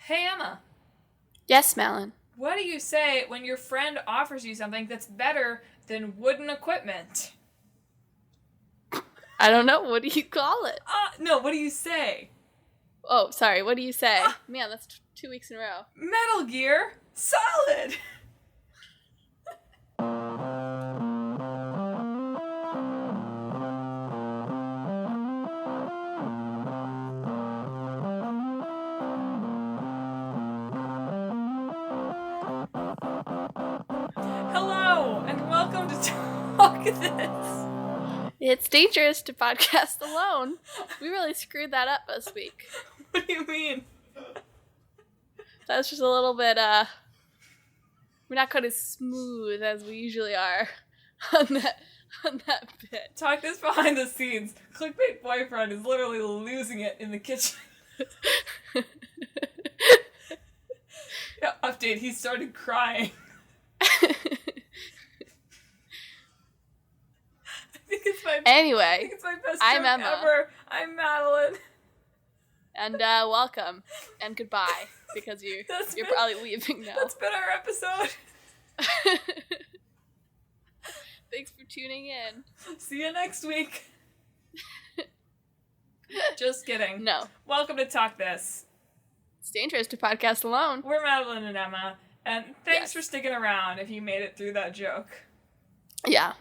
Hey, Emma. Yes, Madelyn. What do you say when your friend offers you something that's better than wooden equipment? I don't know. What do you call it? No, what do you say? Oh, sorry. What do you say? Man, that's 2 weeks in a row. Metal Gear Solid! Hello, and welcome to Talk This. It's dangerous to podcast alone. We really screwed that up this week. What do you mean? That was just a little bit, we're not quite as smooth as we usually are on that bit. Talk This behind the scenes. Clickbait boyfriend is literally losing it in the kitchen. Yeah, update, he started crying. Anyway, I think it's my best I'm joke Emma. ever. I'm Madelyn. And welcome and goodbye, because you're probably leaving now. That's been our episode. Thanks for tuning in. See you next week. Just kidding. No. Welcome to Talk This. It's dangerous to podcast alone. We're Madelyn and Emma, and thanks for sticking around if you made it through that joke. Yeah.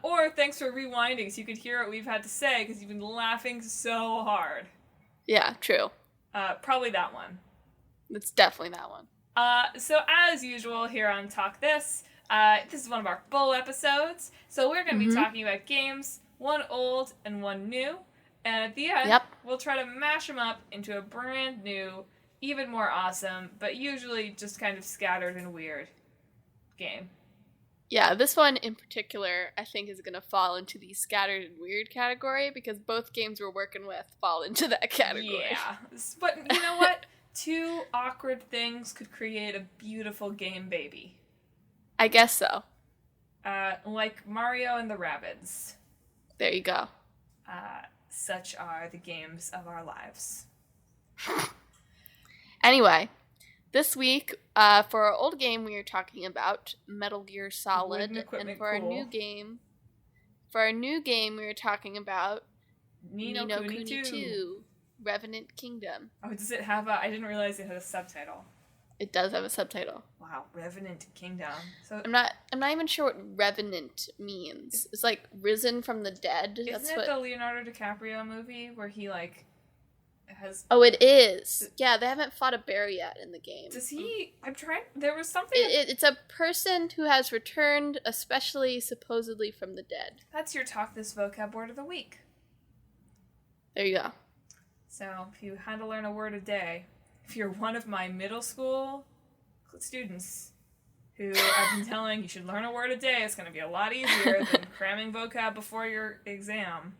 Or thanks for rewinding so you could hear what we've had to say because you've been laughing so hard. Yeah, true. Probably that one. It's definitely that one. So as usual here on Talk This, this is one of our full episodes. So we're going to be talking about games, one old and one new. And at the end, we'll try to mash them up into a brand new, even more awesome, but usually just kind of scattered and weird game. Yeah, this one in particular, I think, is going to fall into the scattered and weird category because both games we're working with fall into that category. Yeah, but you know what? Two awkward things could create a beautiful game, baby. I guess so. Like Mario and the Rabbids. There you go. Such are the games of our lives. Anyway, this week, for our old game, we are talking about Metal Gear Solid, and for our new game, we are talking about Ni no Kuni II. Revenant Kingdom. Oh, does it have I didn't realize it had a subtitle. It does have a subtitle. Wow, Revenant Kingdom. So I'm not even sure what Revenant means. It's like risen from the dead. Isn't it the Leonardo DiCaprio movie where he has... Oh, it is. Yeah, they haven't fought a bear yet in the game. Does he... I'm trying... There was something... It's a person who has returned, especially supposedly from the dead. That's your Talk This vocab word of the week. There you go. So, if you had to learn a word a day, if you're one of my middle school students who I've been telling you should learn a word a day, it's going to be a lot easier than cramming vocab before your exam.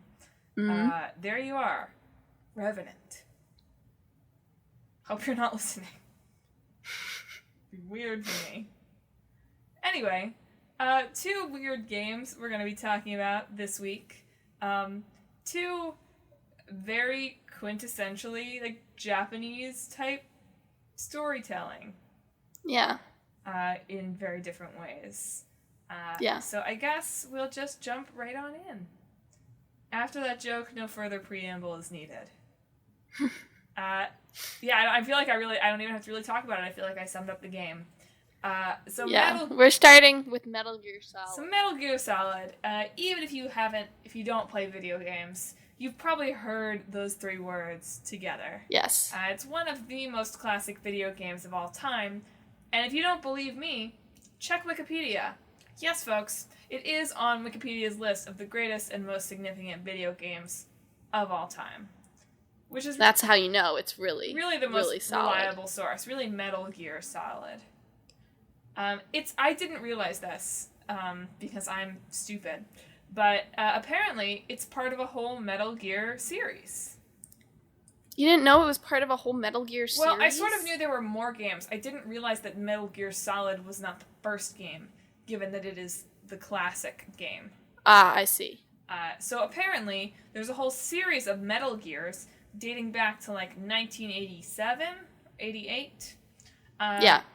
There you are. Revenant. Hope you're not listening. It'd be weird for me. Anyway, two weird games we're going to be talking about this week. Two very quintessentially Japanese type storytelling. Yeah. In very different ways. Yeah. So I guess we'll just jump right on in. After that joke, no further preamble is needed. Yeah, I feel like I don't even have to really talk about it. I feel like I summed up the game. We're starting with Metal Gear Solid. So Metal Gear Solid, even if you don't play video games, you've probably heard those three words together. Yes. It's one of the most classic video games of all time. And if you don't believe me, check Wikipedia. Yes, folks, it is on Wikipedia's list of the greatest and most significant video games of all time. That's how you know it's really the most solid. Reliable source. Really Metal Gear Solid. I didn't realize this because I'm stupid. But apparently, it's part of a whole Metal Gear series. You didn't know it was part of a whole Metal Gear series? Well, I sort of knew there were more games. I didn't realize that Metal Gear Solid was not the first game, given that it is the classic game. Ah, I see. So apparently, there's a whole series of Metal Gears dating back to 1987 88.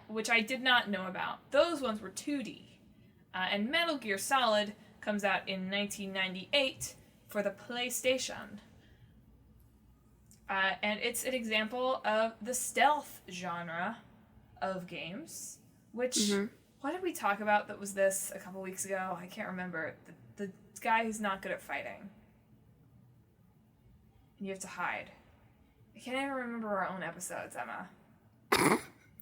Which I did not know about. Those ones were 2D. And Metal Gear Solid comes out in 1998 for the PlayStation. And it's an example of the stealth genre of games, which, what did we talk about that was this a couple weeks ago? I can't remember. The guy who's not good at fighting. And you have to hide. I can't even remember our own episodes, Emma.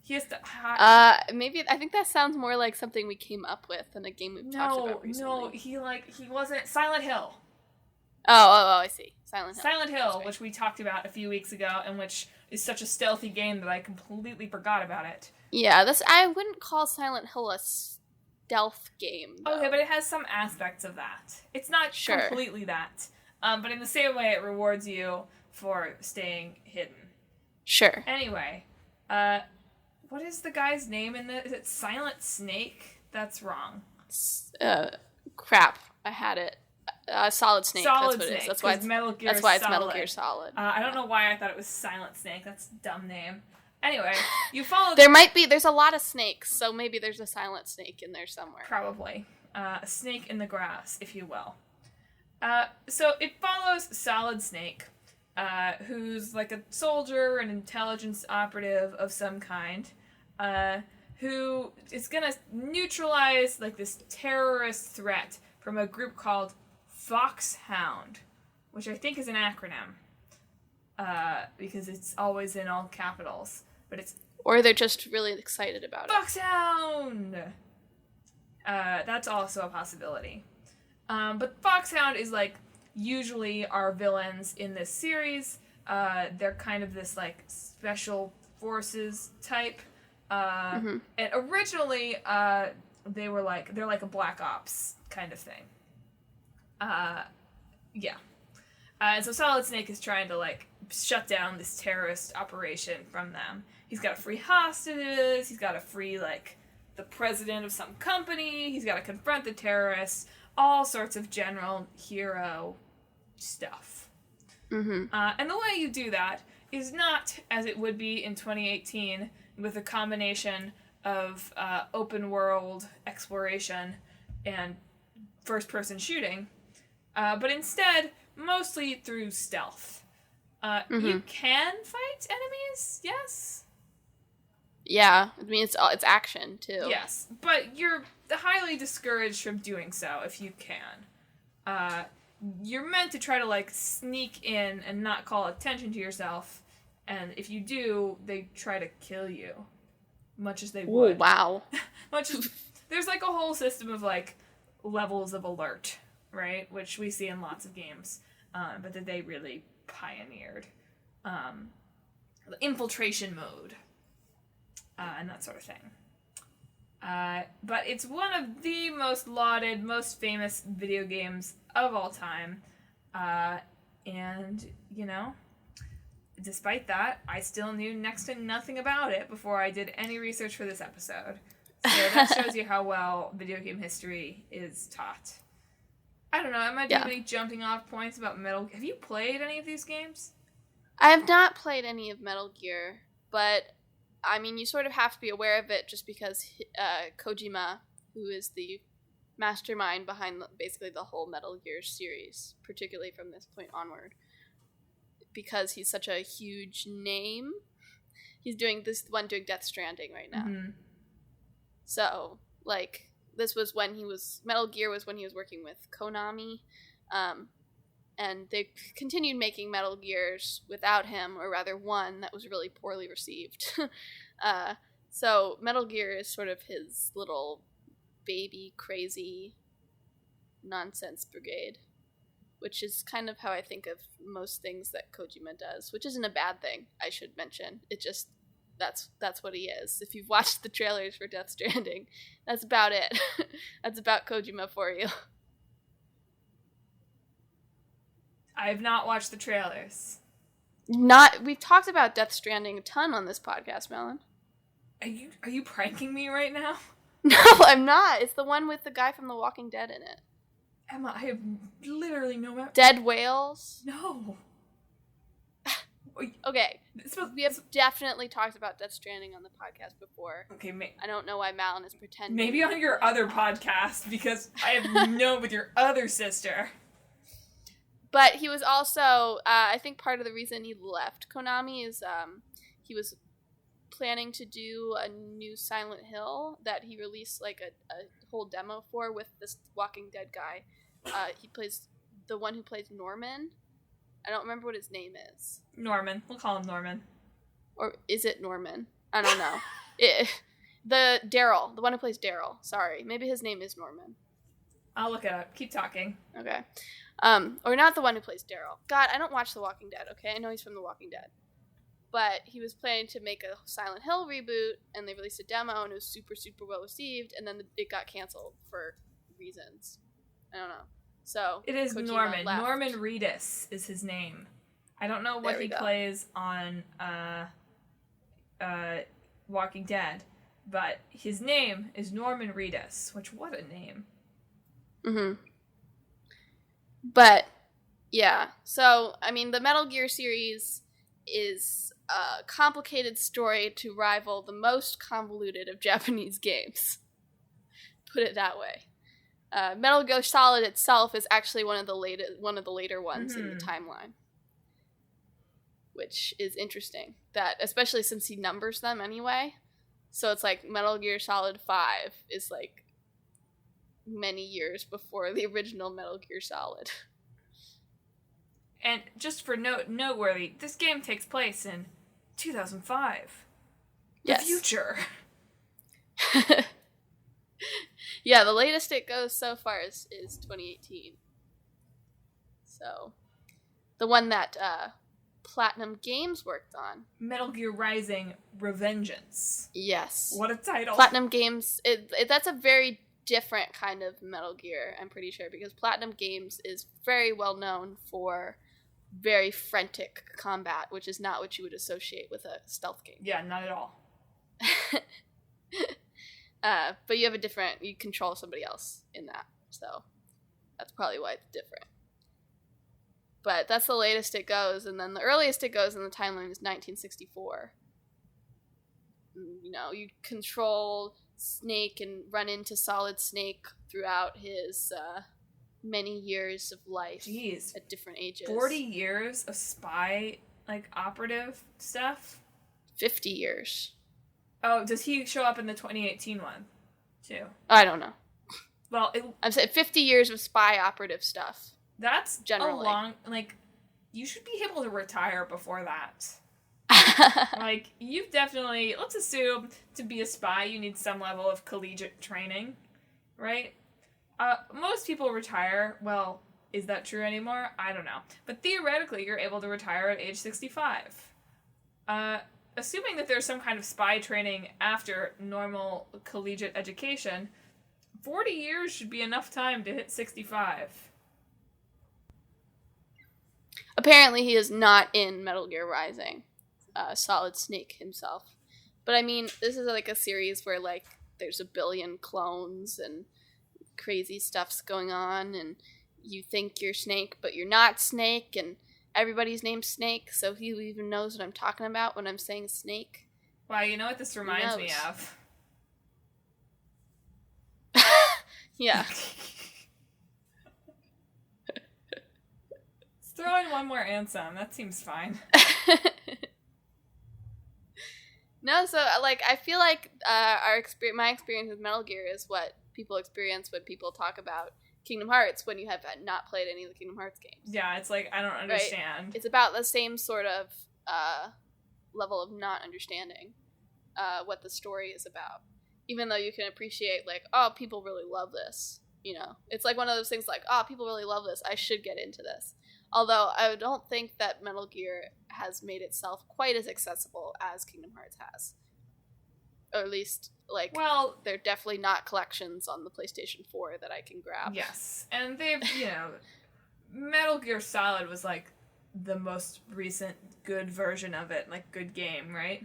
He has to hide. Maybe, I think that sounds more like something we came up with than a game we've talked about recently. No, he wasn't. Silent Hill. Oh, I see. Silent Hill, which we talked about a few weeks ago, and which is such a stealthy game that I completely forgot about it. Yeah, I wouldn't call Silent Hill a stealth game, though. Okay, but it has some aspects of that. It's not completely that. But in the same way, it rewards you for staying hidden. Sure. Anyway, what is the guy's name in this? Is it Silent Snake? That's wrong. Crap. I had it. Solid Snake. Solid that's what Snake. It is. That's why it's Metal Gear Solid. I don't know why I thought it was Silent Snake. That's a dumb name. Anyway, you follow... There's a lot of snakes, so maybe there's a Silent Snake in there somewhere. Probably. A snake in the grass, if you will. So it follows Solid Snake, who's like a soldier, an intelligence operative of some kind, who is gonna neutralize like this terrorist threat from a group called Foxhound, which I think is an acronym, because it's always in all capitals, but it's... Or they're just really excited about it. Foxhound! That's also a possibility. But Foxhound is, like, usually our villains in this series. They're kind of this, like, special forces type. And originally, they're like a Black Ops kind of thing. And so Solid Snake is trying to, like, shut down this terrorist operation from them. He's got to free hostages, he's got to free, like, the president of some company, he's got to confront the terrorists, all sorts of general hero stuff. And the way you do that is not as it would be in 2018 with a combination of open world exploration and first-person shooting, but instead mostly through stealth. You can fight enemies, yes? Yeah, I mean, it's action, too. Yes, but you're highly discouraged from doing so if you can. You're meant to try to, like, sneak in and not call attention to yourself, and if you do, they try to kill you. Much as they would. Oh, wow. There's, like, a whole system of, like, levels of alert, right? Which we see in lots of games, but that they really pioneered. The infiltration mode. And that sort of thing. But it's one of the most lauded, most famous video games of all time. And, you know, despite that, I still knew next to nothing about it before I did any research for this episode. So that shows you how well video game history is taught. I don't know, am I doing any jumping off points about Metal... Have you played any of these games? I have not played any of Metal Gear, but... I mean, you sort of have to be aware of it just because Kojima, who is the mastermind behind basically the whole Metal Gear series, particularly from this point onward, because he's such a huge name, he's doing Death Stranding right now. So, like, this was when Metal Gear was when he was working with Konami, and they continued making Metal Gears without him, or rather one that was really poorly received. So Metal Gear is sort of his little baby crazy nonsense brigade, which is kind of how I think of most things that Kojima does, which isn't a bad thing, I should mention. It just, that's what he is. If you've watched the trailers for Death Stranding, that's about it. That's about Kojima for you. I have not watched the trailers. We've talked about Death Stranding a ton on this podcast, Madelyn. Are you pranking me right now? No, I'm not. It's the one with the guy from The Walking Dead in it. Emma, I have literally no... Dead whales? No. Okay, we have definitely talked about Death Stranding on the podcast before. Okay, I don't know why Madeline is pretending. Maybe on your other podcast, because I have known with your other sister. But he was also, I think part of the reason he left Konami is he was planning to do a new Silent Hill that he released like a whole demo for with this Walking Dead guy. He plays the one who plays Norman. I don't remember what his name is. Norman. We'll call him Norman. Or is it Norman? I don't know. The one who plays Daryl. Sorry. Maybe his name is Norman. I'll look it up. Keep talking. Okay. Or not the one who plays Daryl. God, I don't watch The Walking Dead, okay? I know he's from The Walking Dead. But he was planning to make a Silent Hill reboot, and they released a demo, and it was super, super well received, and then it got canceled for reasons. I don't know. So it is Kojima Norman. left. Norman Reedus is his name. I don't know what he plays on Walking Dead, but his name is Norman Reedus, which, what a name. Mm-hmm. But, yeah. So, I mean, the Metal Gear series is a complicated story to rival the most convoluted of Japanese games. Put it that way. Metal Gear Solid itself is actually one of the later ones in the timeline, which is interesting. That especially since he numbers them anyway, so it's like Metal Gear Solid 5 is like many years before the original Metal Gear Solid. And just for noteworthy, this game takes place in 2005. Yes. The future. Yeah, the latest it goes so far is 2018. So, the one that Platinum Games worked on. Metal Gear Rising: Revengeance. Yes. What a title. Platinum Games, that's a very different kind of Metal Gear, I'm pretty sure, because Platinum Games is very well known for very frantic combat, which is not what you would associate with a stealth game. Yeah, not at all. But you control somebody else in that, so that's probably why it's different. But that's the latest it goes, and then the earliest it goes in the timeline is 1964. You know, you control Snake and run into Solid Snake throughout his many years of life. Jeez. At different ages. 40 years of spy, operative stuff? 50 years. Oh, does he show up in the 2018 one, too? I don't know. Well, I'm saying 50 years of spy operative stuff. That's generally a long, you should be able to retire before that. You've definitely, let's assume, to be a spy, you need some level of collegiate training, right? Most people retire. Well, is that true anymore? I don't know. But theoretically, you're able to retire at age 65. Assuming that there's some kind of spy training after normal collegiate education, 40 years should be enough time to hit 65. Apparently he is not in Metal Gear Rising, Solid Snake himself. But I mean, this is a series where there's a billion clones and crazy stuff's going on, and you think you're Snake, but you're not Snake, and everybody's named Snake, so who even knows what I'm talking about when I'm saying Snake? Wow, you know what this reminds me of? Yeah. Let's throw in one more Ansem. That seems fine. No, so I feel like my experience with Metal Gear is what people experience when people talk about Kingdom Hearts when you have not played any of the Kingdom Hearts games. Yeah, it's I don't understand. Right? It's about the same sort of level of not understanding what the story is about. Even though you can appreciate, people really love this. You know, it's one of those things people really love this. I should get into this. Although I don't think that Metal Gear has made itself quite as accessible as Kingdom Hearts has. Or at least, they're definitely not collections on the PlayStation 4 that I can grab. Yes. And they've, Metal Gear Solid was, the most recent good version of it. Good game, right?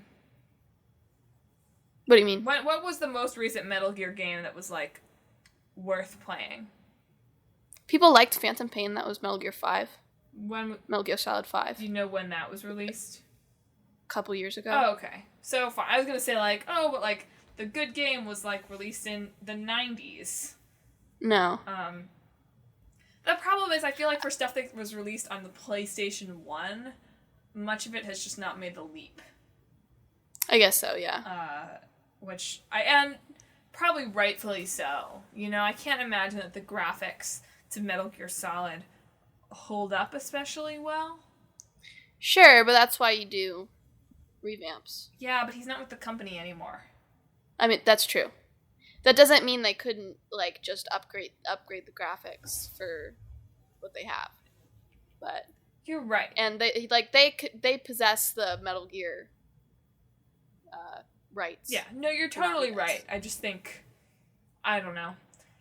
What do you mean? What was the most recent Metal Gear game that was, worth playing? People liked Phantom Pain. That was Metal Gear 5. When Metal Gear Solid 5. do you know when that was released? A couple years ago. Oh, okay. So far, I was gonna say like, oh, but like the good game was like released in the 90s. No. The problem is, I feel like for stuff that was released on the PlayStation 1, much of it has just not made the leap. I guess so, yeah. And probably rightfully so. You know, I can't imagine that the graphics to Metal Gear Solid hold up especially well. Sure, but that's why you do revamps. Yeah, but he's not with the company anymore. I mean, that's true. That doesn't mean they couldn't, like, just upgrade the graphics for what they have. But you're right. And they possess the Metal Gear rights. Yeah, no, you're totally right. I just think, I don't know,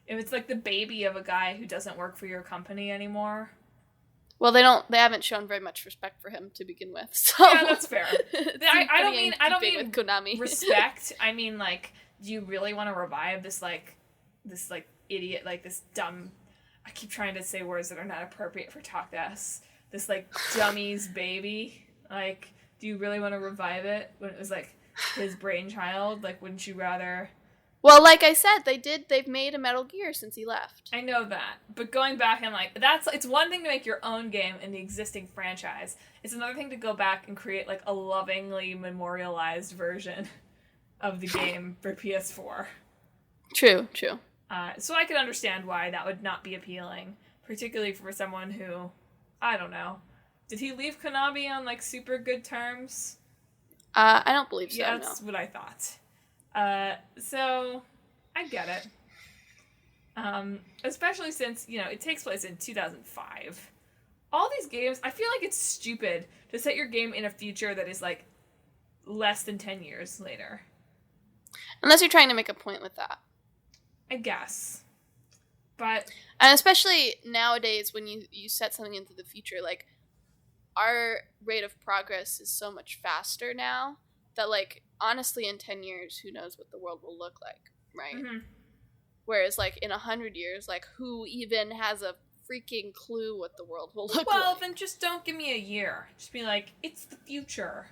if it's like the baby of a guy who doesn't work for your company anymore. Well, they haven't shown very much respect for him to begin with. So yeah, that's fair. I don't mean with Konami. Respect. I mean, like, do you really want to revive this idiot, like this dumb, I keep trying to say words that are not appropriate for Talk to Us, this like dummy's baby? Like, do you really want to revive it when it was like his brainchild? Like, wouldn't you rather? Well, like I said, they've made a Metal Gear since he left. I know that. But going back and like, it's one thing to make your own game in the existing franchise. It's another thing to go back and create like a lovingly memorialized version of the game for PS4. True. So I could understand why that would not be appealing, particularly for someone who, I don't know, did he leave Konami on like super good terms? I don't believe so. Yeah, that's what I thought. So I get it. Especially since, you know, it takes place in 2005. All these games, I feel like it's stupid to set your game in a future that is like less than 10 years later. Unless you're trying to make a point with that. I guess. But and especially nowadays when you set something into the future, like our rate of progress is so much faster now that, like, honestly, in 10 years, who knows what the world will look like, right? Mm-hmm. Whereas, like, in 100 years, like, who even has a freaking clue what the world will look like? Well, then just don't give me a year. Just be like, it's the future.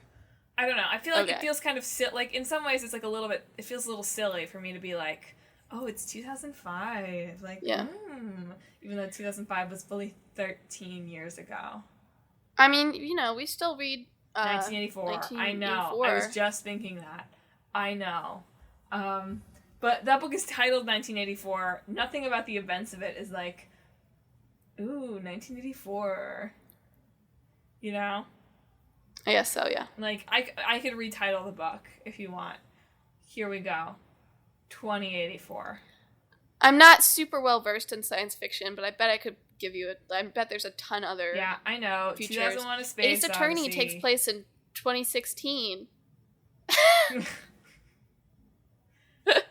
I don't know. I feel like it feels kind of like, in some ways, it's like it feels a little silly for me to be like, oh, it's 2005. Like, even though 2005 was fully 13 years ago. I mean, you know, we still read 1984. I know. I was just thinking that. I know. But that book is titled 1984. Nothing about the events of it is like, ooh, 1984. You know? I guess so, yeah. Like, I could retitle the book if you want. Here we go. 2084. I'm not super well versed in science fiction, but I bet I could give you I bet there's a ton other. Yeah, I know. Features. 2001: A Space Ace Attorney Odyssey takes place in 2016.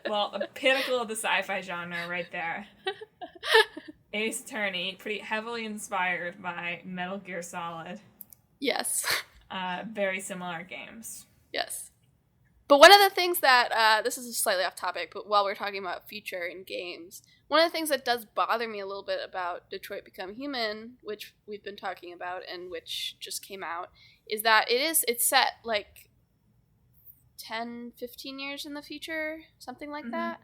Well, a pinnacle of the sci-fi genre right there. Ace Attorney, pretty heavily inspired by Metal Gear Solid. Yes. Very similar games. Yes. But one of the things that, this is slightly off topic, but while we're talking about future in games, one of the things that does bother me a little bit about Detroit Become Human, which we've been talking about and which just came out, is that it's set like 10, 15 years in the future, something like that.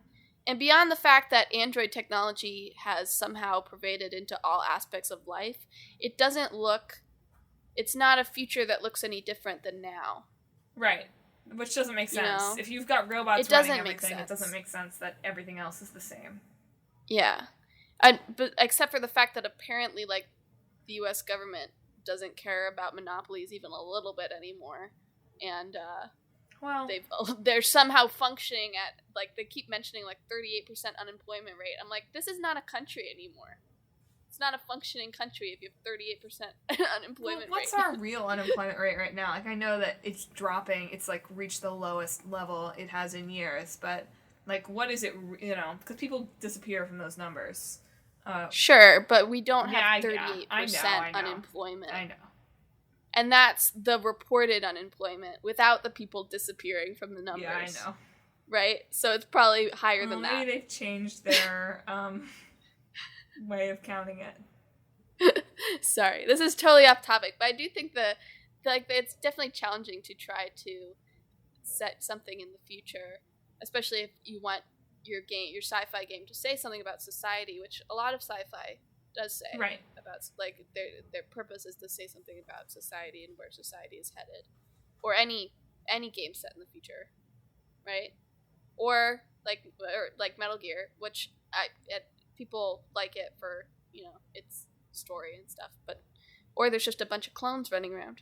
And beyond the fact that Android technology has somehow pervaded into all aspects of life, it's not a future that looks any different than now. Right. Which doesn't make sense. You know? If you've got robots running everything, it doesn't make sense that everything else is the same. Yeah. But except for the fact that apparently, like, the U.S. government doesn't care about monopolies even a little bit anymore. And, they're somehow functioning at, like, they keep mentioning, like, 38% unemployment rate. I'm like, this is not a country anymore. It's not a functioning country if you have 38% unemployment rate. What's our real unemployment rate right now? Like, I know that it's dropping. It's, like, reached the lowest level it has in years. But, like, what is it, you know? Because people disappear from those numbers. Sure, but we don't have 38% I know. unemployment. I know. And that's the reported unemployment without the people disappearing from the numbers. Yeah, I know. Right? So it's probably higher than that. Maybe they've changed their way of counting it. Sorry, this is totally off topic, but I do think it's definitely challenging to try to set something in the future, especially if you want your sci-fi game to say something about society, which a lot of sci-fi does say. Right. About, like, their purpose is to say something about society and where society is headed, or any game set in the future, right? Or like Metal Gear, which people like it for, its story and stuff, or there's just a bunch of clones running around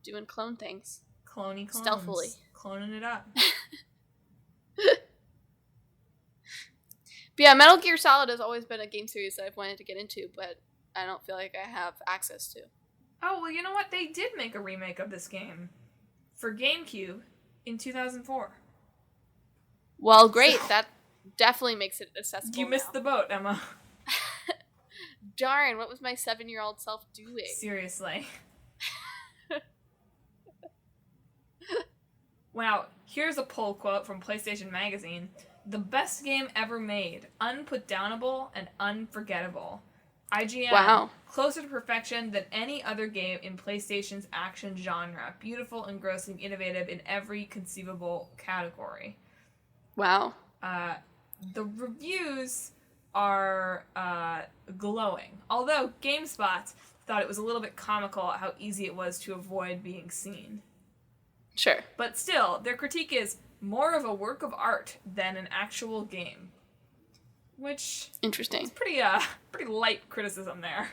doing clone things. Clone-y clones. Stealthily. Cloning it up. But yeah, Metal Gear Solid has always been a game series that I've wanted to get into, but I don't feel like I have access to. Oh, well, you know what? They did make a remake of this game for GameCube in 2004. Well, great. That definitely makes it accessible. You missed the boat, Emma. Darn, what was my 7-year-old self doing? Seriously. Wow, here's a poll quote from PlayStation Magazine. The best game ever made. Unputdownable and unforgettable. IGN. Wow. Closer to perfection than any other game in PlayStation's action genre. Beautiful, engrossing, innovative in every conceivable category. Wow. The reviews are glowing. Although GameSpot thought it was a little bit comical how easy it was to avoid being seen. Sure. But still, their critique is more of a work of art than an actual game. Which interesting. Is pretty light criticism there.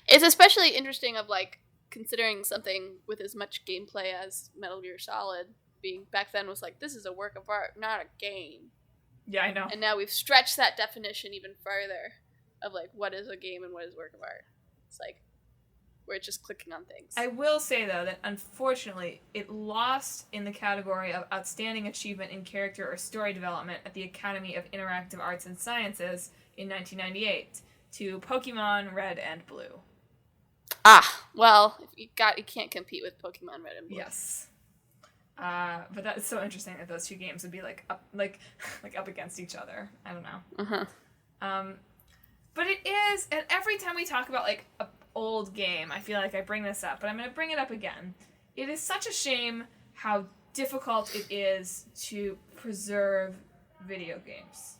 It's especially interesting of, like, considering something with as much gameplay as Metal Gear Solid being back then was like, this is a work of art, not a game. Yeah, I know. And now we've stretched that definition even further of, like, what is a game and what is work of art. It's like, we're just clicking on things. I will say, though, that unfortunately, it lost in the category of Outstanding Achievement in Character or Story Development at the Academy of Interactive Arts and Sciences in 1998 to Pokemon Red and Blue. Ah, well, you can't compete with Pokemon Red and Blue. Yes. But that's so interesting that those two games would be up against each other. I don't know. Uh-huh. But it is, and every time we talk about like a old game, I feel like I bring this up, but I'm going to bring it up again. It is such a shame how difficult it is to preserve video games.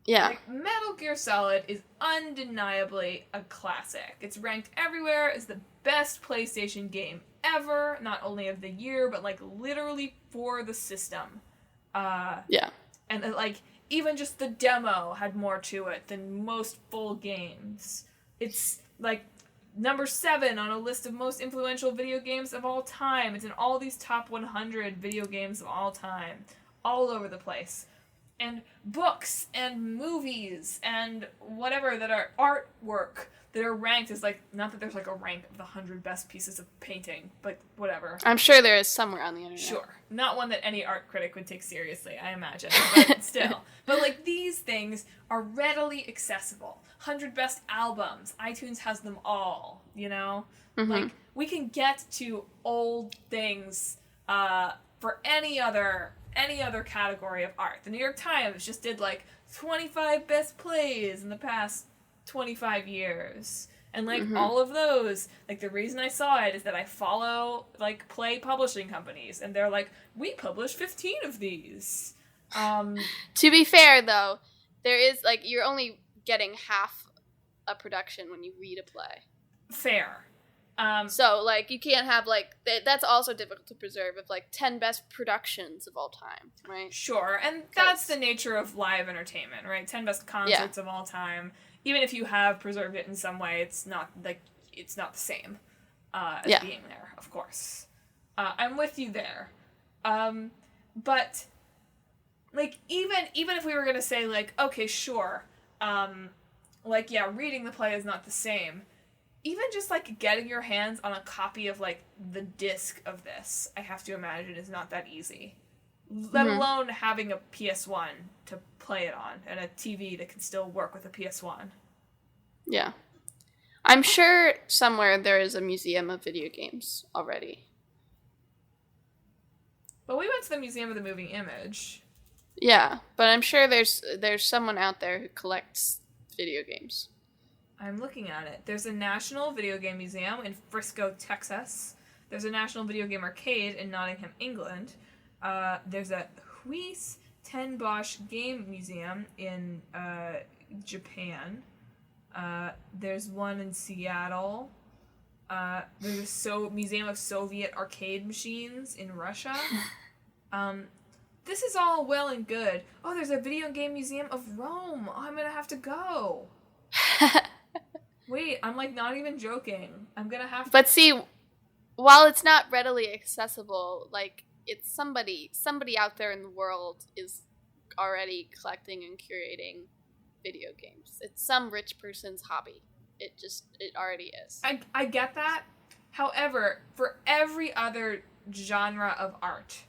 Yeah. Like, Metal Gear Solid is undeniably a classic. It's ranked everywhere as the best PlayStation game ever, not only of the year, but, like, literally for the system. Yeah. And, like, even just the demo had more to it than most full games. It's, like, number 7 on a list of most influential video games of all time. It's in all these top 100 video games of all time. All over the place. And books and movies and whatever that are artwork that are ranked as, like, not that there's, like, a rank of the 100 best pieces of painting, but whatever. I'm sure there is somewhere on the internet. Sure. Not one that any art critic would take seriously, I imagine, but still. But, like, these things are readily accessible. 100 best albums. iTunes has them all, you know? Mm-hmm. Like, we can get to old things for any other category of art. The New York Times just did, like, 25 best plays in the past 25 years. And, like, all of those, like, the reason I saw it is that I follow, like, play publishing companies, and they're like, we published 15 of these. To be fair, though, there is, like, you're only getting half a production when you read a play. Fair. So, like, you can't have, like, that's also difficult to preserve, of, like, 10 best productions of all time, right? Sure, and that's the nature of live entertainment, right? 10 best concerts of all time. Even if you have preserved it in some way, it's not the same as being there, of course. I'm with you there. But, like, even if we were going to say, like, okay, sure, like, yeah, reading the play is not the same, even just, like, getting your hands on a copy of, like, the disc of this, I have to imagine, is not that easy. Let alone having a PS1 to play it on, and a TV that can still work with a PS1. Yeah. I'm sure somewhere there is a museum of video games already. But we went to the Museum of the Moving Image. Yeah, but I'm sure there's someone out there who collects video games. I'm looking at it. There's a National Video Game Museum in Frisco, Texas. There's a National Video Game Arcade in Nottingham, England. There's a Huis ten Bosch Game Museum in Japan. There's one in Seattle. There's a Museum of Soviet Arcade Machines in Russia. This is all well and good. Oh, there's a Video Game Museum of Rome. Oh, I'm gonna have to go. Wait, I'm like not even joking. I'm gonna have to. But see, while it's not readily accessible, like it's somebody out there in the world is already collecting and curating video games. It's some rich person's hobby. It already is. I get that. However, for every other genre of art,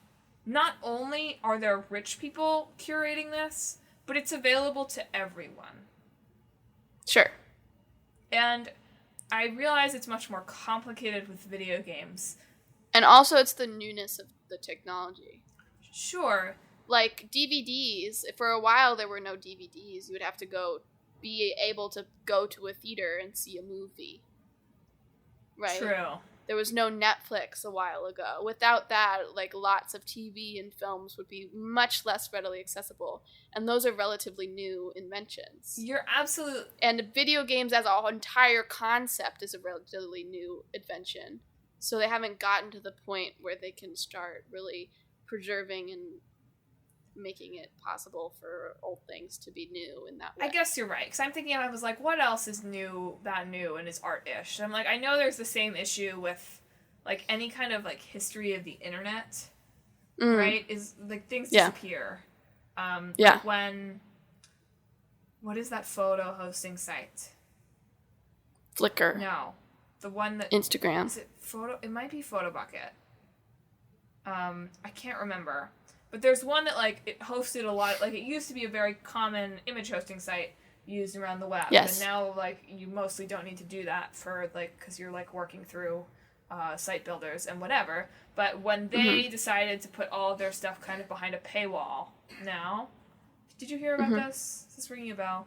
not only are there rich people curating this, but it's available to everyone. Sure. And I realize it's much more complicated with video games. And also it's the newness of the technology. Sure. Like DVDs, for a while there were no DVDs. You would have to be able to go to a theater and see a movie. Right? True. There was no Netflix a while ago. Without that, like lots of TV and films would be much less readily accessible. And those are relatively new inventions. You're absolutely... And video games as an entire concept is a relatively new invention. So they haven't gotten to the point where they can start really preserving and making it possible for old things to be new in that way. I guess you're right, because I'm thinking, I was like, what else is new and is art-ish? And I'm like, I know there's the same issue with, like, any kind of, like, history of the internet, right? Is, like, things disappear. Like when... What is that photo hosting site? Flickr. No. The one that... Instagram. Is it Photo... It might be PhotoBucket. I can't remember. But there's one that, like, it hosted a lot... Like, it used to be a very common image hosting site used around the web. Yes. And now, like, you mostly don't need to do that for, like... Because you're, like, working through site builders and whatever. But when they decided to put all of their stuff kind of behind a paywall now... Did you hear about this? Is this ringing a bell?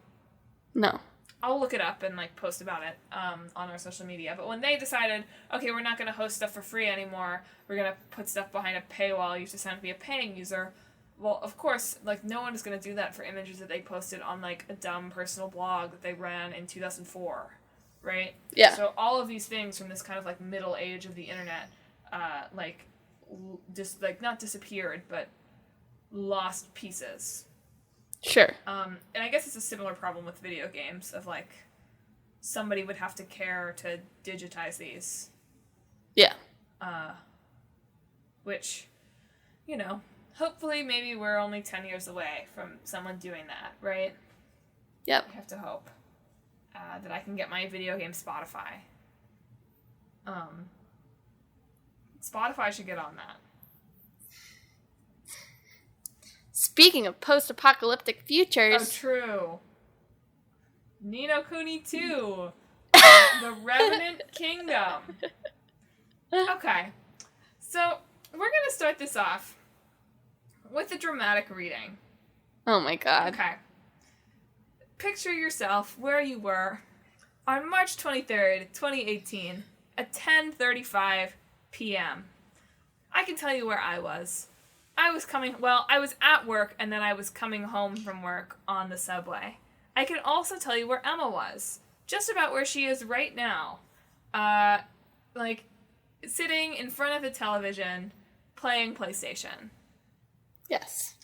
No. I'll look it up and, like, post about it on our social media. But when they decided, okay, we're not going to host stuff for free anymore, we're going to put stuff behind a paywall, you just have to be a paying user, well, of course, like, no one is going to do that for images that they posted on, like, a dumb personal blog that they ran in 2004, right? Yeah. So all of these things from this kind of, like, middle age of the internet, not disappeared, but lost pieces. Sure. And I guess it's a similar problem with video games of, like, somebody would have to care to digitize these. Yeah. Which, you know, hopefully maybe we're only 10 years away from someone doing that, right? Yep. I have to hope that I can get my video game Spotify. Spotify should get on that. Speaking of post-apocalyptic futures... Oh, true. Kuni II. The Revenant Kingdom. Okay. So, we're going to start this off with a dramatic reading. Oh my god. Okay. Picture yourself where you were on March 23rd, 2018 at 10:35 p.m. I can tell you where I was. I was at work, and then I was coming home from work on the subway. I can also tell you where Emma was. Just about where she is right now. Sitting in front of the television, playing PlayStation. Yes.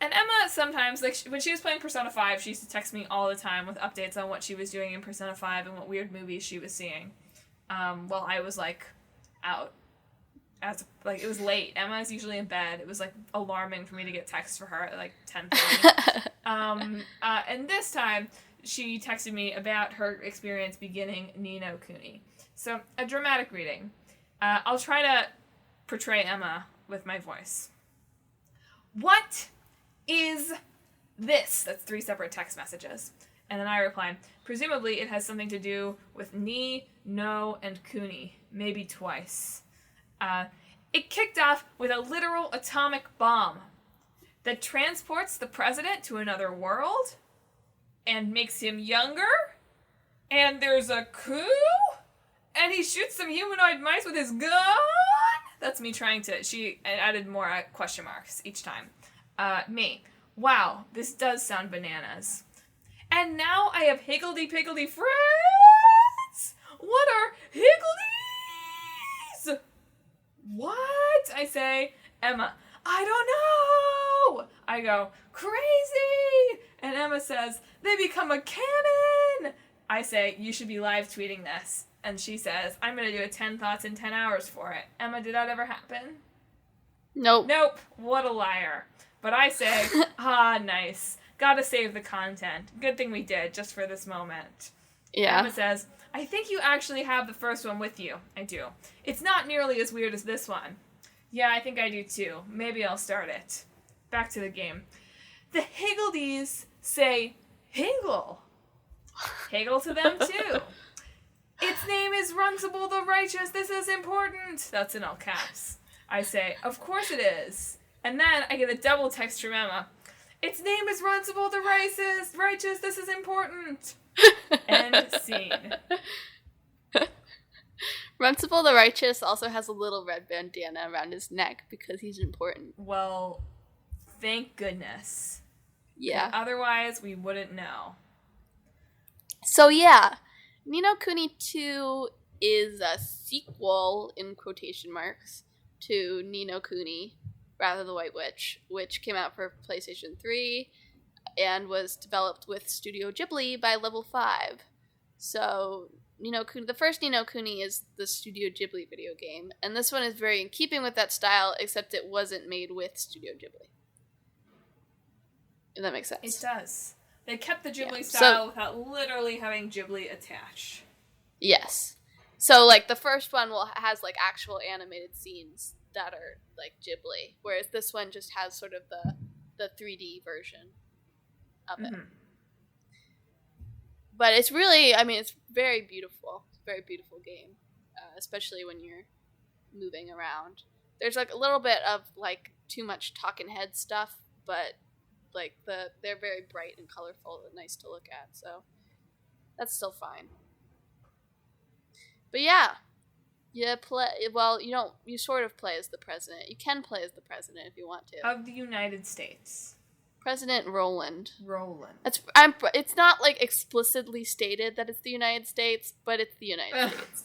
And Emma sometimes, like, when she was playing Persona 5, she used to text me all the time with updates on what she was doing in Persona 5 and what weird movies she was seeing. While I was, like, out. It was late. Emma is usually in bed. It was, like, alarming for me to get texts for her at, like, 10:30. And this time, she texted me about her experience beginning Ni no Kuni. So, a dramatic reading. I'll try to portray Emma with my voice. What is this? That's 3 separate text messages. And then I replied, presumably it has something to do with Ni, no, and Kuni. Maybe twice. It kicked off with a literal atomic bomb that transports the president to another world and makes him younger and there's a coup, and he shoots some humanoid mice with his gun. That's me trying to. She added more question marks each time. Me. Wow, this does sound bananas. And now I have higgledy-piggledy friends! What are higgledies? What? I say. Emma, I don't know! I go, crazy! And Emma says, they become a cannon! I say, you should be live tweeting this. And she says, I'm going to do a 10 thoughts in 10 hours for it. Emma, did that ever happen? Nope. Nope. What a liar. But I say, nice. Gotta save the content. Good thing we did, just for this moment. Yeah. Emma says, I think you actually have the first one with you. I do. It's not nearly as weird as this one. Yeah, I think I do too. Maybe I'll start it. Back to the game. The higgledies say, Higgle. Higgle to them too. Its name is Runcible the Righteous. This is important. That's in all caps. I say, of course it is. And then I get a double text from Emma. Its name is Runcible the Righteous. This is important. End scene. Runcible the Righteous also has a little red bandana around his neck because he's important. Well, thank goodness. Yeah. Otherwise, we wouldn't know. So yeah, Ni no Kuni II is a sequel, in quotation marks, to Ni no Kuni, Wrath of the White Witch, which came out for PlayStation 3 and was developed with Studio Ghibli by Level 5. So Ni no Kuni, the first Ni no Kuni is the Studio Ghibli video game, and this one is very in keeping with that style, except it wasn't made with Studio Ghibli. If that makes sense. It does. They kept the Ghibli Yeah. style without literally having Ghibli attached. Yes. So, like, the first one has, like, actual animated scenes that are, like, Ghibli, whereas this one just has sort of the 3D version of it. Mm-hmm. But it's really, I mean, it's very beautiful. It's a very beautiful game, especially when you're moving around. There's, like, a little bit of, like, too much talking head stuff, but, like, they're very bright and colorful and nice to look at, so that's still fine. But yeah, you sort of play as the president. You can play as the president if you want to. Of the United States. President Roland. Roland. It's not, like, explicitly stated that it's the United States, but it's the United States.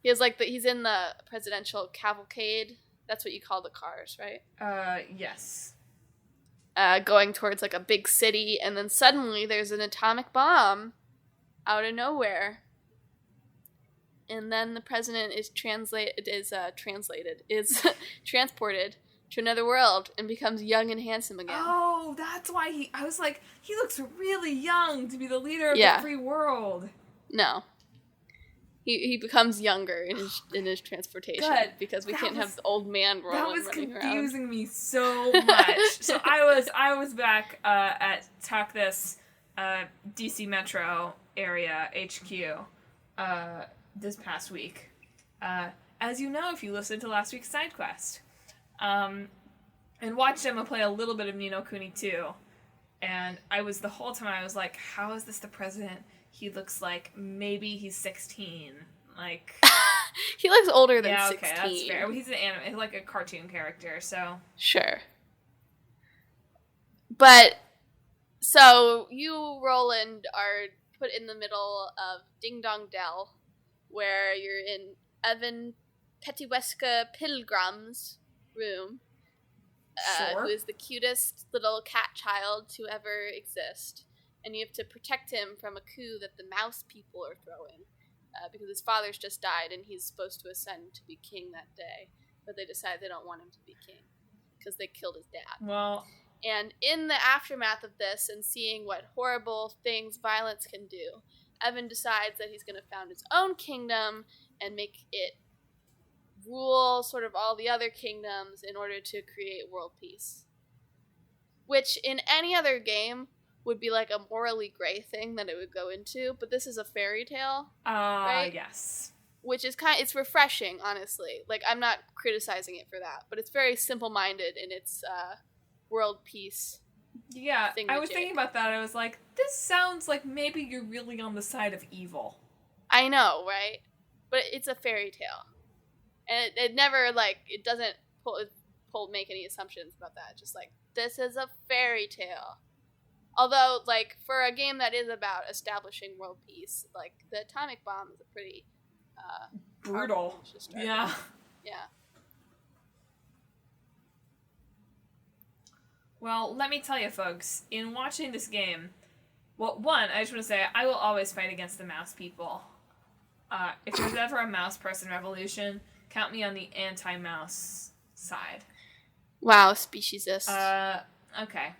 He has, like, he's in the presidential cavalcade. That's what you call the cars, right? Yes. Going towards, like, a big city, and then suddenly there's an atomic bomb out of nowhere. And then the president is transported to another world and becomes young and handsome again. Oh, that's why I was like, he looks really young to be the leader of the free world. No. He becomes younger in his transportation. Good. Because we can't have the old man Roland running around. That was confusing me so much. So I was back at Talk This DC Metro area HQ this past week. As you know, if you listened to last week's side quest. And watched Emma play a little bit of Ni no Kuni II. And the whole time I was like, how is this the president? He looks like maybe he's 16. Like he looks older than 16. Yeah, okay, that's fair. He's an anime, like a cartoon character, so sure. But so you, Roland, are put in the middle of Ding Dong Dell, where you're in Evan Pettiweska Pilgrim's room, sure. who is the cutest little cat child to ever exist. And you have to protect him from a coup that the mouse people are throwing, because his father's just died and he's supposed to ascend to be king that day. But they decide they don't want him to be king because they killed his dad. Well, and in the aftermath of this and seeing what horrible things violence can do, Evan decides that he's going to found his own kingdom and make it rule sort of all the other kingdoms in order to create world peace. Which in any other game would be like a morally gray thing that it would go into, but this is a fairy tale, right? Yes. Which is it's refreshing, honestly. Like, I'm not criticizing it for that, but it's very simple-minded in its world peace Yeah, I was thingamajig. thinking about that. I was like, this sounds like maybe you're really on the side of evil. I know, right? But it's a fairy tale. And it never, like, it doesn't make any assumptions about that. Just like, this is a fairy tale. Although, like, for a game that is about establishing world peace, like, the atomic bomb is a pretty brutal. Yeah. Yeah. Well, let me tell you, folks, in watching this game, well, one, I just want to say, I will always fight against the mouse people. If there's ever a mouse person revolution, count me on the anti-mouse side. Wow, speciesist. Okay.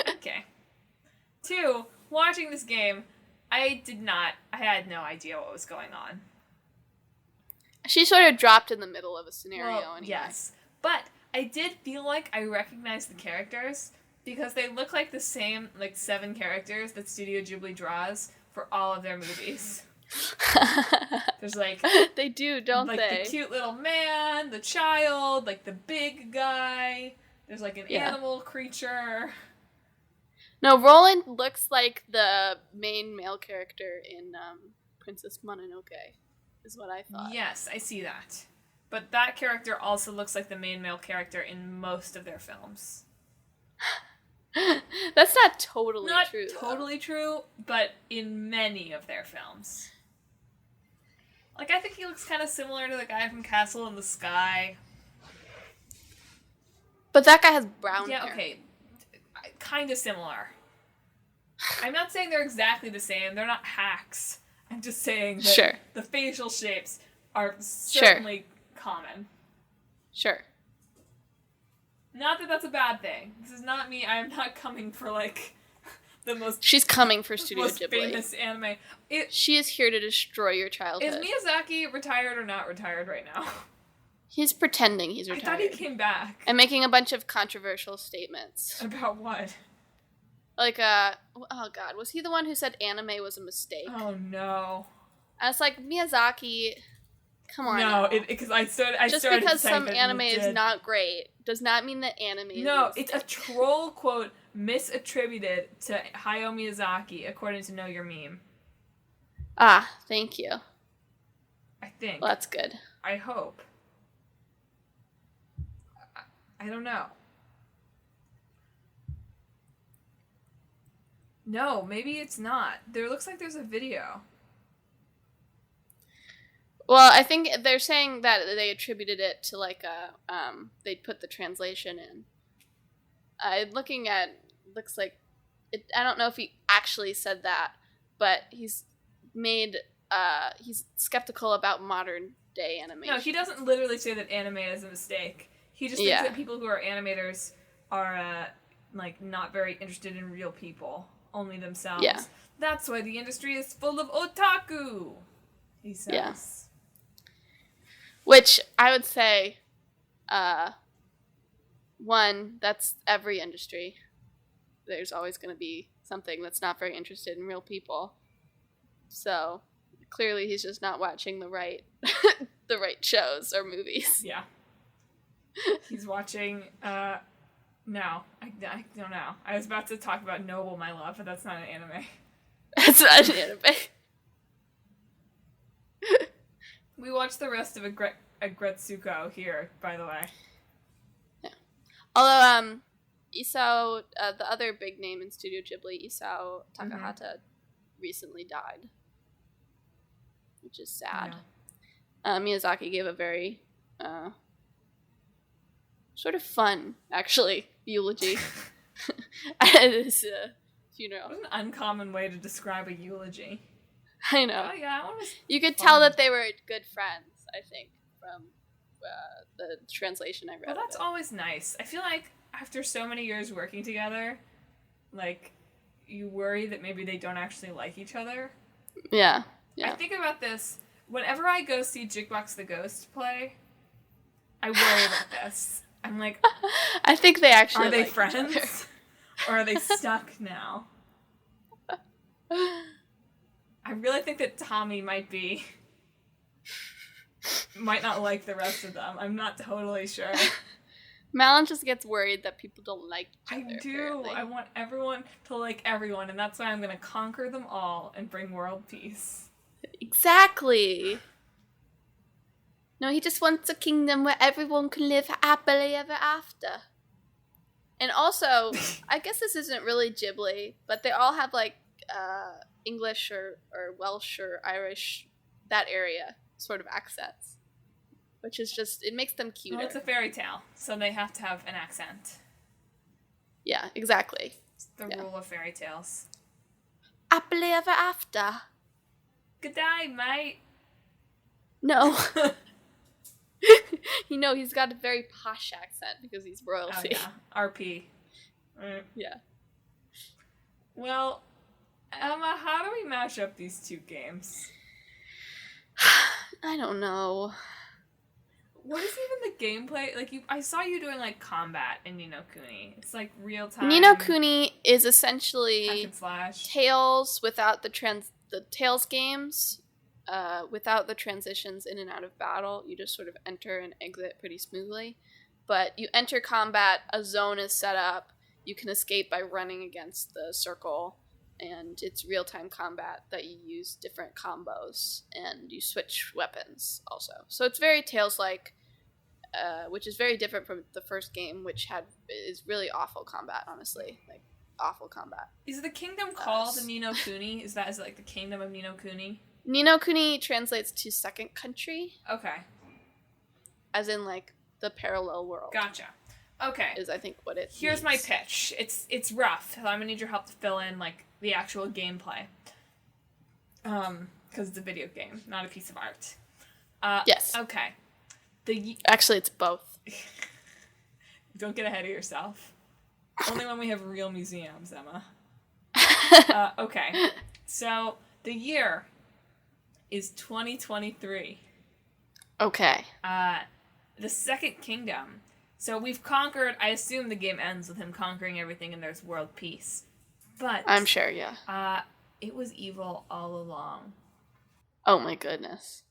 Okay. 2, watching this game, I had no idea what was going on. She sort of dropped in the middle of a scenario anyway. Yes. But I did feel like I recognized the characters because they look like the same, like, 7 characters that Studio Ghibli draws for all of their movies. There's, like... They do, don't like, they? Like, the cute little man, the child, like, the big guy. There's, like, an animal creature. No, Roland looks like the main male character in Princess Mononoke, is what I thought. Yes, I see that. But that character also looks like the main male character in most of their films. That's not totally Not true. Not totally true, but in many of their films. Like, I think he looks kind of similar to the guy from Castle in the Sky. But that guy has brown hair. Yeah, okay. Kind of similar. I'm not saying they're exactly the same. They're not hacks. I'm just saying that the facial shapes are certainly common. Sure. Not that that's a bad thing. This is not me. I'm not coming for, like, the most... She's coming for Studio most Ghibli. famous anime. She is here to destroy your childhood. Is Miyazaki retired or not retired right now? He's pretending he's retired. I thought he came back. And making a bunch of controversial statements. About what? Like, oh god, was he the one who said anime was a mistake? Oh no. I was like, Miyazaki... Come on. No, because I started. Just because some anime is not great does not mean that anime is. No, it's a troll quote misattributed to Hayao Miyazaki, according to Know Your Meme. Ah, thank you. I think. Well, that's good. I hope. I don't know. No, maybe it's not. There looks like there's a video. Well, I think they're saying that they attributed it to, like, they put the translation in. Looking at, looks like, I don't know if he actually said that, but he's skeptical about modern day animation. No, he doesn't literally say that anime is a mistake. He just thinks that people who are animators are, like, not very interested in real people, only themselves. Yeah. That's why the industry is full of otaku, he says. Yeah. Which I would say, one, that's every industry. There's always going to be something that's not very interested in real people. So clearly he's just not watching the right the right shows or movies. Yeah. He's watching, no, I don't know. I was about to talk about Noble, My Love, but that's not an anime. That's not an anime. We watched the rest of Agretsuko here, by the way. Yeah. Although, Isao, the other big name in Studio Ghibli, Isao Takahata, recently died. Which is sad. Yeah. Miyazaki gave a very, sort of fun, actually, eulogy at his funeral. What an uncommon way to describe a eulogy. I know. Oh, yeah, you could tell that they were good friends, I think, from the translation I read. Well, that's always nice. I feel like after so many years working together, like, you worry that maybe they don't actually like each other. Yeah. I think about this. Whenever I go see Jukebox the Ghost play, I worry about this. I'm like... I think they actually are they like friends? Or are they stuck now? I really think that Tommy might not like the rest of them. I'm not totally sure. Madeline just gets worried that people don't like each other. I do. Apparently. I want everyone to like everyone, and that's why I'm going to conquer them all and bring world peace. Exactly. No, he just wants a kingdom where everyone can live happily ever after. And also, I guess this isn't really Ghibli, but they all have like English or Welsh or Irish, that area sort of accents. Which is just, it makes them cuter. Well, it's a fairy tale, so they have to have an accent. Yeah, exactly. It's the rule of fairy tales. Happily ever after. Good day, mate. No. He's got a very posh accent because he's royalty. Oh, yeah. RP. Right. Yeah. Well, Emma, how do we match up these two games? I don't know. What is even the gameplay? Like, I saw you doing, like, combat in Ni no Kuni. It's, like, real-time. Ni no Kuni is essentially hack and slash. Tales without the Tales games, without the transitions in and out of battle. You just sort of enter and exit pretty smoothly. But you enter combat, a zone is set up, you can escape by running against the circle, and it's real-time combat that you use different combos, and you switch weapons also. So it's very Tales-like, which is very different from the first game, which is really awful combat, honestly. Like, awful combat. Is the kingdom called Ni no Kuni? Is it like the kingdom of Ni no Kuni? Ni no Kuni translates to second country. Okay. As in, like, the parallel world. Gotcha. Okay. Is, I think, what it Here's means. my pitch. It's rough, so I'm gonna need your help to fill in, like, the actual gameplay. Because it's a video game, not a piece of art. Yes. Okay. Actually, it's both. Don't get ahead of yourself. Only when we have real museums, Emma. Okay. So, the year is 2023. Okay. The Second Kingdom. So we've conquered, I assume the game ends with him conquering everything and there's world peace. But I'm sure, yeah. It was evil all along. Oh my goodness.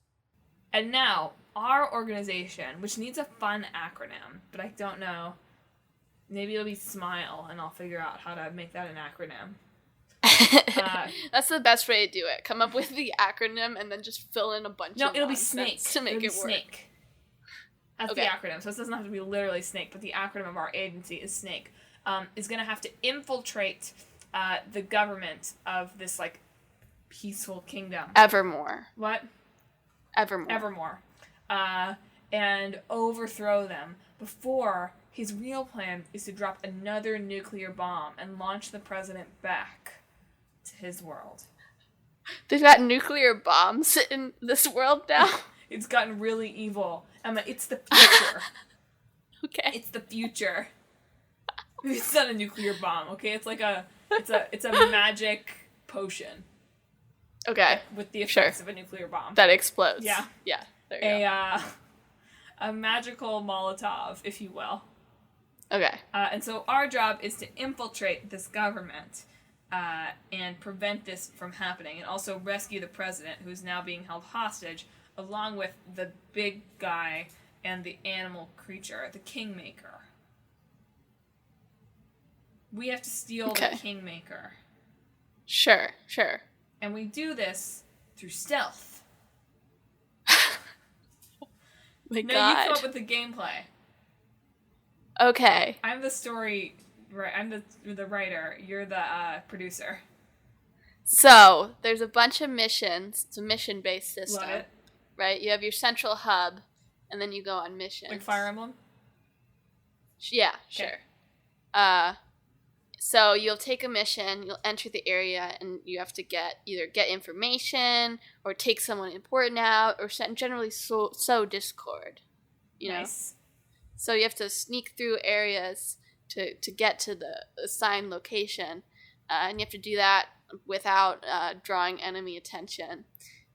And now, our organization, which needs a fun acronym, but I don't know, maybe it'll be SMILE, and I'll figure out how to make that an acronym. That's the best way to do it. Come up with the acronym and then just fill in a bunch of it'll be nonsense SNAKE. to make it'll it work. SNAKE. That's the acronym. So it doesn't have to be literally SNAKE, but the acronym of our agency is SNAKE. Is going to have to infiltrate the government of this, like, peaceful kingdom. Evermore. What? Evermore. And overthrow them before his real plan is to drop another nuclear bomb and launch the president back to his world. They've got nuclear bombs in this world now? It's gotten really evil. Emma, it's the future. Okay. It's the future. It's not a nuclear bomb, okay? It's like it's a magic potion. Okay. With the effects of a nuclear bomb. That explodes. Yeah. Yeah. There you go. A magical Molotov, if you will. Okay. And so our job is to infiltrate this government and prevent this from happening, and also rescue the president, who is now being held hostage, along with the big guy and the animal creature, the Kingmaker. We have to steal the Kingmaker. Sure. And we do this through stealth. My No, God. you come up with the gameplay. Okay. I'm the story... Right, I'm the writer. You're the producer. So, there's a bunch of missions. It's a mission-based system. Love it. Right? You have your central hub, and then you go on missions. Like Fire Emblem? Yeah, sure. So you'll take a mission, you'll enter the area, and you have to either get information, or take someone important out, or generally sow discord. You know? So you have to sneak through areas to get to the assigned location, and you have to do that without drawing enemy attention.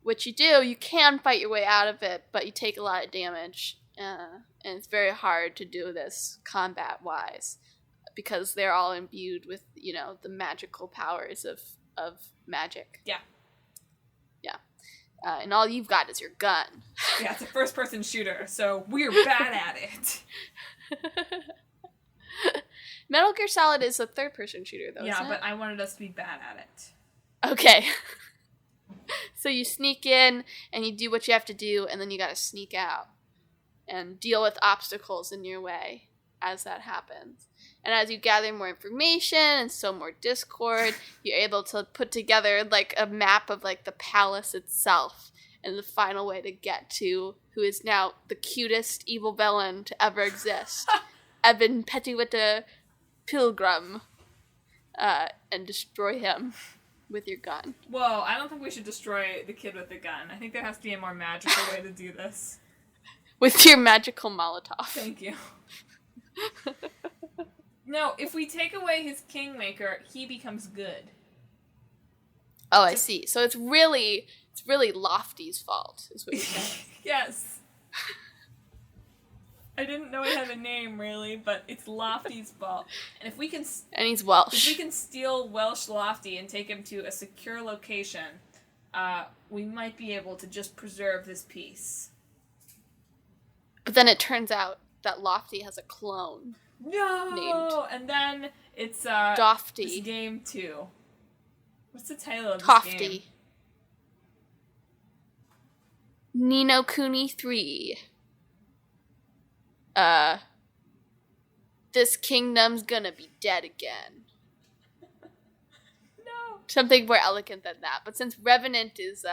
Which you do, you can fight your way out of it, but you take a lot of damage, and it's very hard to do this combat-wise, because they're all imbued with, the magical powers of magic. Yeah. Yeah. And all you've got is your gun. Yeah, it's a first-person shooter, so we're bad at it. Metal Gear Solid is a third-person shooter, though, Yeah, isn't but it? I wanted us to be bad at it. Okay. So you sneak in, and you do what you have to do, and then you gotta sneak out and deal with obstacles in your way as that happens. And as you gather more information and sow more discord, you're able to put together, like, a map of, like, the palace itself and the final way to get to who is now the cutest evil villain to ever exist, Evan Pettiwitta Pilgrim, and destroy him with your gun. Whoa, I don't think we should destroy the kid with the gun. I think there has to be a more magical way to do this. With your magical Molotov. Thank you. No, if we take away his kingmaker, he becomes good. Oh, I see. So it's really Lofty's fault, is what you're saying. Yes. I didn't know he had a name, really, but it's Lofty's fault. And if we can... And he's Welsh. If we can steal Welsh Lofty and take him to a secure location, we might be able to just preserve this peace. But then it turns out that Lofty has a clone. No! Named. And then it's Dofty. It's game 2. What's the title of this Tofty. game? Ni no Kuni 3. This kingdom's gonna be dead again. No. Something more elegant than that. But since Revenant is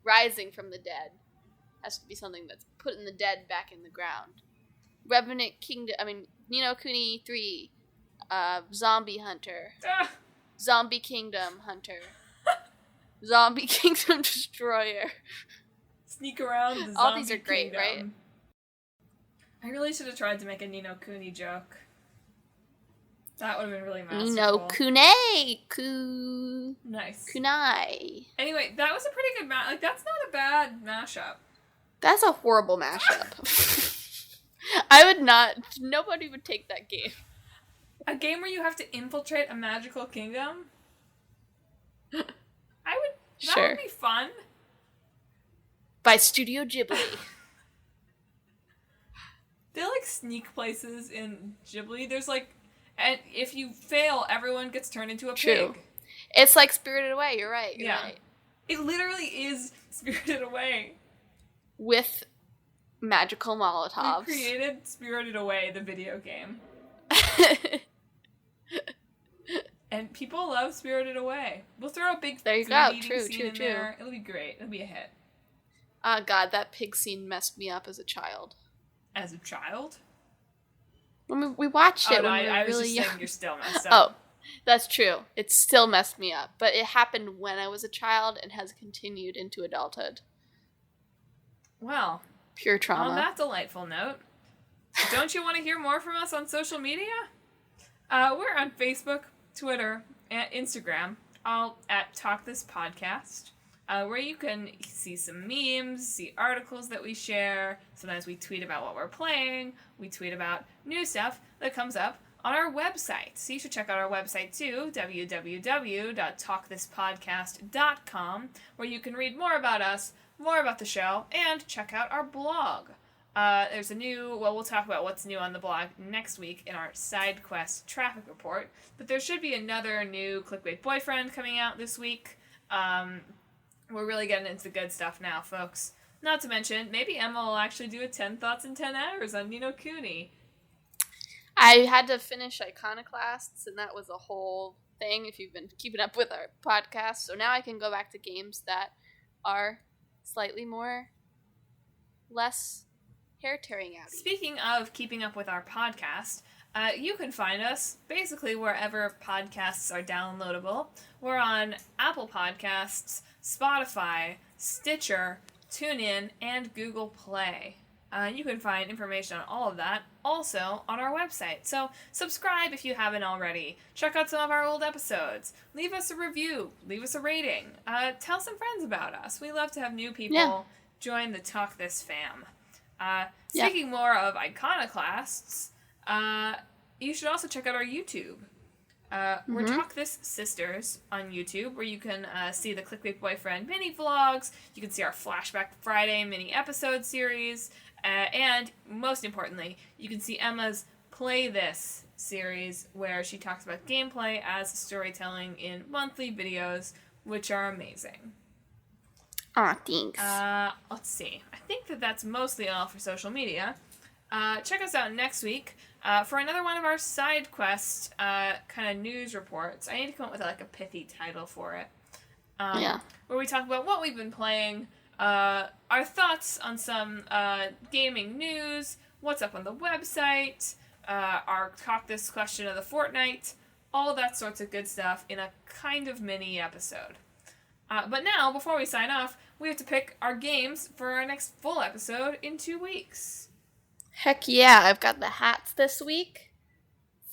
rising from the dead, has to be something that's putting the dead back in the ground. Revenant Kingdom, Ni no Kuni 3, Zombie Hunter, Ah. Zombie Kingdom Hunter, Zombie Kingdom Destroyer. Sneak around the zombie All these are great, kingdom. right? I really should have tried to make a Ni no Kuni joke. That would have been really masterful. Ni no Kune. Nice. Kunai. Anyway, that was a pretty good that's not a bad mashup. That's a horrible mashup. Nobody would take that game. A game where you have to infiltrate a magical kingdom? That Sure. would be fun. By Studio Ghibli. They sneak places in Ghibli. There's and if you fail, everyone gets turned into a True. pig. It's like Spirited Away, you're right. You're Yeah. right. It literally is Spirited Away. With magical Molotovs. We created Spirited Away, the video game. And people love Spirited Away. We'll throw a big There you food go. eating True, scene true, in true. there. It'll be great. It'll be a hit. Oh god, that pig scene messed me up as a child. As a child? We watched it no, when we were I was really just young. saying you're still messed Oh, up. that's true. It still messed me up. But it happened when I was a child and has continued into adulthood. Well, Pure trauma. on that delightful note, don't you want to hear more from us on social media? We're on Facebook, Twitter, and Instagram, all at Talk This Podcast, where you can see some memes, see articles that we share. Sometimes we tweet about what we're playing. We tweet about new stuff that comes up on our website. So you should check out our website too, www.talkthispodcast.com, where you can read more about us, more about the show, and check out our blog. There's we'll talk about what's new on the blog next week in our side quest traffic report, but there should be another new Clickbait Boyfriend coming out this week. We're really getting into the good stuff now, folks. Not to mention, maybe Emma will actually do a 10 Thoughts in 10 Hours on Ni no Kuni. I had to finish Iconoclasts, and that was a whole thing if you've been keeping up with our podcast. So now I can go back to games that are slightly less hair-tearing out. Speaking of keeping up with our podcast, you can find us basically wherever podcasts are downloadable. We're on Apple Podcasts, Spotify, Stitcher, TuneIn, and Google Play. You can find information on all of that also on our website. So subscribe if you haven't already. Check out some of our old episodes. Leave us a review. Leave us a rating. Tell some friends about us. We love to have new people join the Talk This fam. Speaking more of Iconoclasts, you should also check out our YouTube. We're Talk This Sisters on YouTube, where you can see the Clickbait Boyfriend mini vlogs. You can see our Flashback Friday mini episode series. And most importantly, you can see Emma's Play This series where she talks about gameplay as storytelling in monthly videos, which are amazing. Aw, thanks. Let's see. I think that's mostly all for social media. Check us out next week for another one of our side quest kind of news reports. I need to come up with like a pithy title for it. Where we talk about what we've been playing, our thoughts on some gaming news, what's up on the website, our Talk This Question of the Fortnight, all that sorts of good stuff in a kind of mini episode. But now, before we sign off, we have to pick our games for our next full episode in 2 weeks. Heck yeah, I've got the hats this week,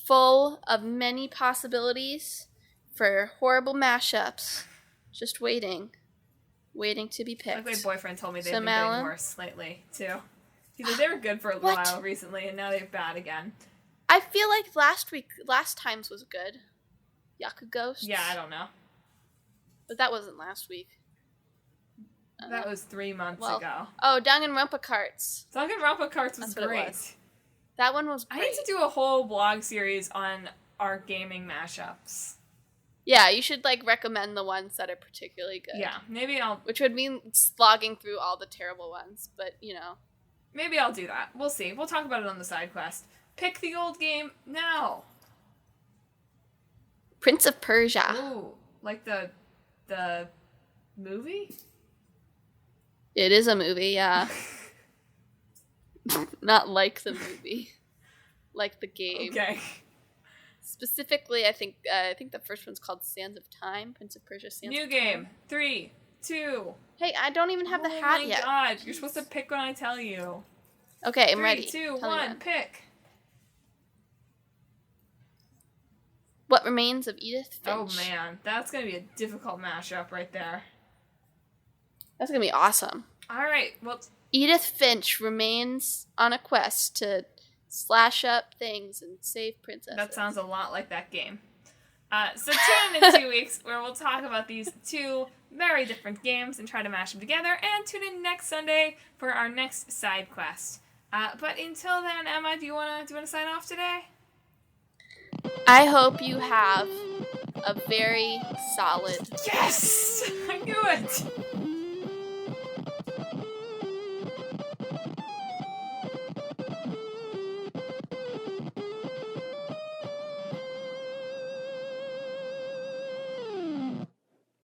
full of many possibilities for horrible mashups. Just waiting to be picked. Like my boyfriend told me they've been Madelyn? getting worse lately, too. He said they were good for a little while recently, and now they're bad again. I feel like last time's was good. Yaku Ghosts? Yeah, I don't know. But that wasn't last week. That was 3 months ago. Oh, Danganronpa Carts. Danganronpa Carts was That's what it great. was. That one was great. I need to do a whole blog series on our gaming mashups. Yeah, you should recommend the ones that are particularly good. Yeah, maybe I'll... Which would mean slogging through all the terrible ones, but Maybe I'll do that. We'll see. We'll talk about it on the side quest. Pick the old game now. Prince of Persia. Ooh, like the movie? It is a movie, yeah. Not like the movie. Like the game. Okay. Specifically, I think the first one's called Sands of Time. Prince of Persia Sands New of game. Time. 3, 2. Hey, I don't even have the hat yet. Oh my god, you're supposed to pick when I tell you. Okay, I'm 3, ready. 2, Tell me 1, when. pick. What Remains of Edith Finch. Oh man, that's gonna be a difficult mashup right there. That's gonna be awesome. Alright, well... Edith Finch remains on a quest to slash up things and save princesses. That sounds a lot like that game. So tune in 2 weeks where we'll talk about these 2 very different games and try to mash them together, and tune in next Sunday for our next side quest. But until then, Emma, do you wanna sign off today? I hope you have a very solid... Yes! I knew it!